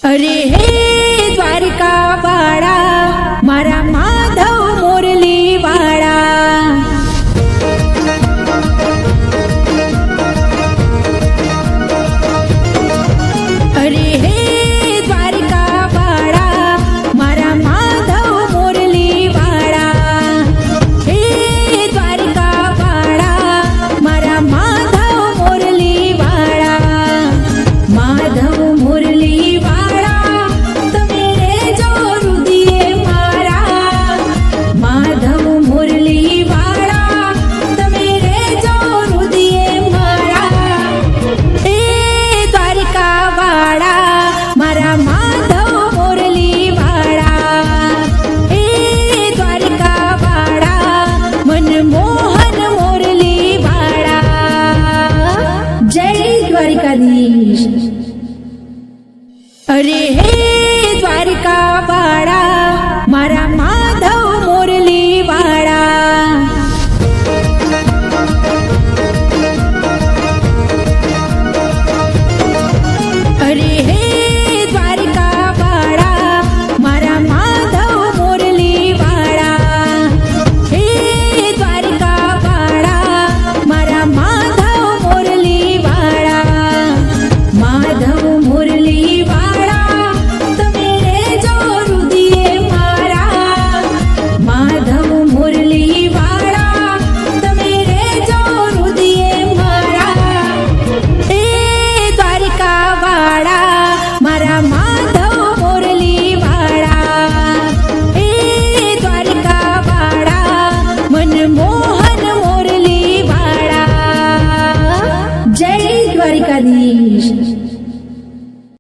अरे हे द्वारका वाड़ा मारा माधव मुरली वाड़ा। अरे हे द्वारका वाड़ा मारा माधव मुरली वाड़ा। हे द्वारका वाड़ा मारा माधव मुरली वाड़ा। माधव मुरली वाड़ा તમે રેજો રુદિયે મારા। માધવ મુરલી વાળા તમે રેજો રુદિયે મારા। એ દ્વારકા વાળા મારા માધવ મુરલી વાળા। એ દ્વારકા વાળા મનમોહન મુરલી વાળા। જય દ્વારકાધીશ। अरे हे